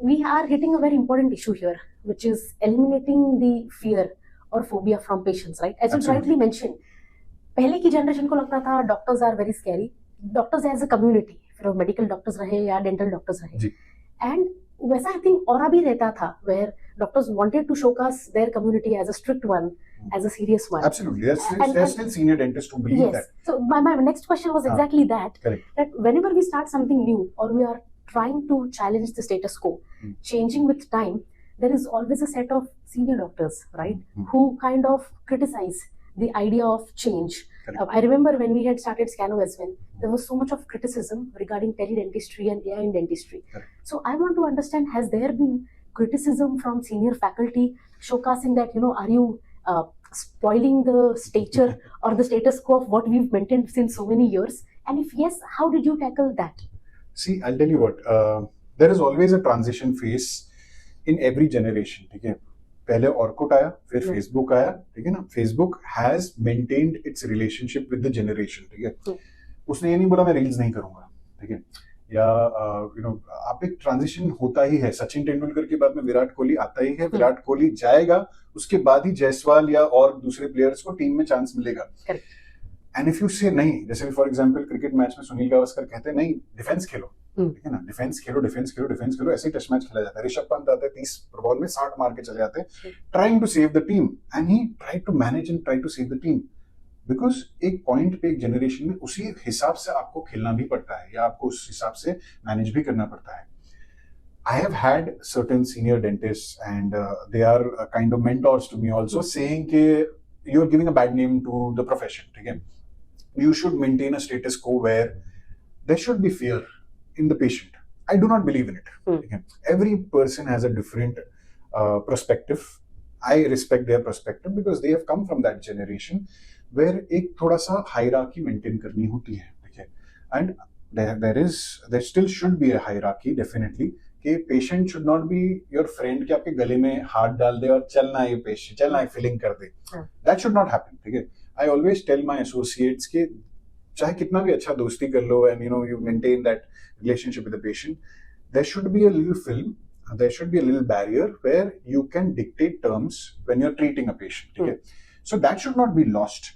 we are hitting a very important issue here, which is eliminating the fear or phobia from patients, right? As you rightly mentioned, पहले की generation को लगता था doctors are very scary, doctors as a community, फिर medical doctors रहे या dental doctors रहे, and वैसा आई थिंक और भी रहता था, where doctors wanted to showcase their community as a strict one, as a serious one. Absolutely. There's still senior dentists who believe that. So my next question was exactly that. Correct. That whenever we start something new or we are trying to challenge the status quo, changing with time, there is always a set of senior doctors, right, who kind of criticize the idea of change. I remember when we had started Scano as well, there was so much of criticism regarding teledentistry and AI in dentistry. So I want to understand, has there been criticism from senior faculty showcasing that, are you spoiling the stature or the status quo of what we've maintained since so many years? And if yes, how did you tackle that? See, I'll tell you what, there is always a transition phase in every generation, ठीक है? पहले Orkut आया, फिर Facebook आया, ठीक है ना? Facebook has maintained it's relationship with the generation, ठीक है? उसने ये नहीं बोला मैं रील्स नहीं करूंगा, ठीक है? या आप एक ट्रांजिशन होता ही है. सचिन तेंदुलकर के बाद में विराट कोहली आता ही है, विराट कोहली जाएगा, उसके बाद ही जायसवाल या और दूसरे प्लेयर्स को टीम में चांस मिलेगा. एंड इफ यू से नहीं, जैसे फॉर एग्जांपल क्रिकेट मैच में सुनील गावस्कर कहते हैं नहीं डिफेंस खेलो, ठीक है ना, डिफेंस खेलो, ऐसे ही टेस्ट मैच खेला जाता है. ऋषभ पंत आते हैं 30 बॉल में 60 मार के चले जाते हैं, trying to save the team, and he try to manage and try to save the team. Because एक पॉइंट पे एक जनरेशन में उसी हिसाब से आपको खेलना भी पड़ता है या आपको उस हिसाब से मैनेज भी करना पड़ता है. I have had certain senior dentists and they are kind of mentors to me also, saying that you are giving a bad name to the profession. Okay? You should maintain a status quo where there should be fear in the patient. I do not believe in it. Okay? Every person has a different perspective. I respect their perspective because they have come from that generation where एक थोड़ा सा hierarchy maintain करनी होती है. Okay? And there still should be a hierarchy, definitely. कि patient should not be your friend कि आपके गले में हाथ डाल दे और चलना ये पेशेंट चलना ये फिलिंग कर दे. That should not happen. ठीक है, I always tell my associates कि चाहे कितना भी अच्छा दोस्ती कर लो and you maintain that relationship with the patient, there should be a little film, there should be a little barrier where you can dictate terms when you are treating a patient. ठीक है, so that should not be lost.